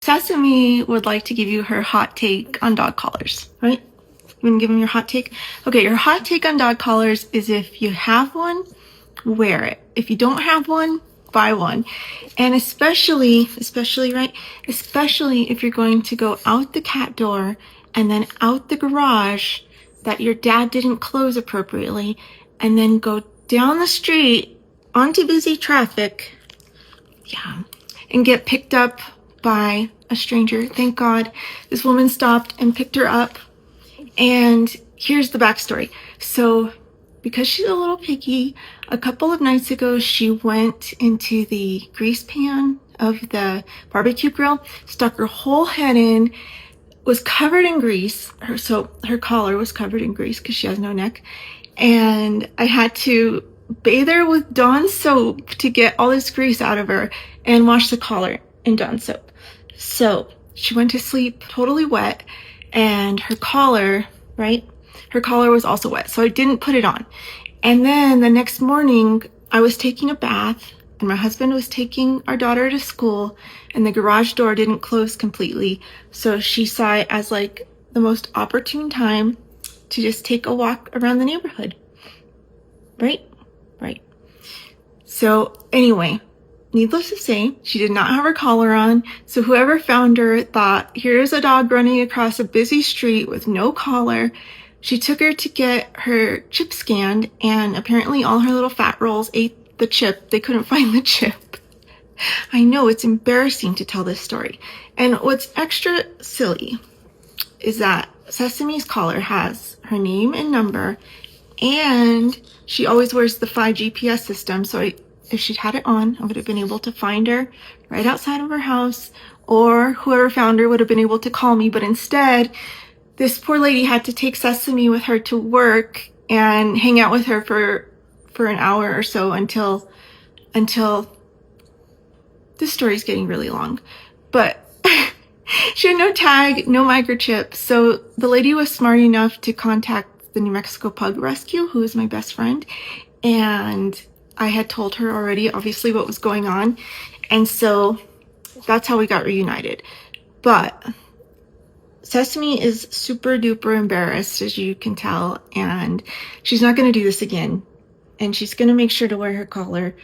Sesame would like to give you her hot take on dog collars, right? You want to give them your hot take? Okay, your hot take on dog collars is if you have one, wear it. If you don't have one, buy one. And especially if you're going to go out the cat door and then out the garage that your dad didn't close appropriately, and then go down the street onto busy traffic, and get picked up by a stranger. Thank God this woman stopped and picked her up. And here's the backstory. So because she's a little picky, a couple of nights ago, she went into the grease pan of the barbecue grill, stuck her whole head in, was covered in grease. Her collar was covered in grease because she has no neck. And I had to bathe her with Dawn soap to get all this grease out of her and wash the collar in Dawn soap. So she went to sleep totally wet, and her collar, her collar was also wet, so I didn't put it on. And then the next morning I was taking a bath and my husband was taking our daughter to school, and the garage door didn't close completely, so she saw it as like the most opportune time to just take a walk around the neighborhood. Right. So anyway, needless to say, she did not have her collar on, so whoever found her thought, here's a dog running across a busy street with no collar. She took her to get her chip scanned, and apparently all her little fat rolls ate the chip. They couldn't find the chip. I know, it's embarrassing to tell this story. And what's extra silly is that Sesame's collar has her name and number, and she always wears the 5 GPS system, so if she'd had it on, I would have been able to find her right outside of her house, or whoever found her would have been able to call me. But instead, this poor lady had to take Sesame with her to work and hang out with her for an hour or so until this story's getting really long. But she had no tag, no microchip, so the lady was smart enough to contact the New Mexico Pug Rescue, who is my best friend, and I had told her already, obviously, what was going on, and so that's how we got reunited. But Sesame is super duper embarrassed, as you can tell, and she's not going to do this again, and she's going to make sure to wear her collar.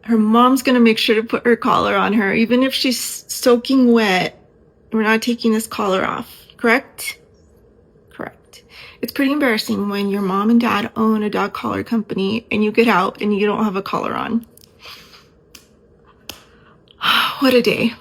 Her mom's going to make sure to put her collar on her, even if she's soaking wet. We're not taking this collar off, correct? Correct. It's pretty embarrassing when your mom and dad own a dog collar company and you get out and you don't have a collar on. What a day.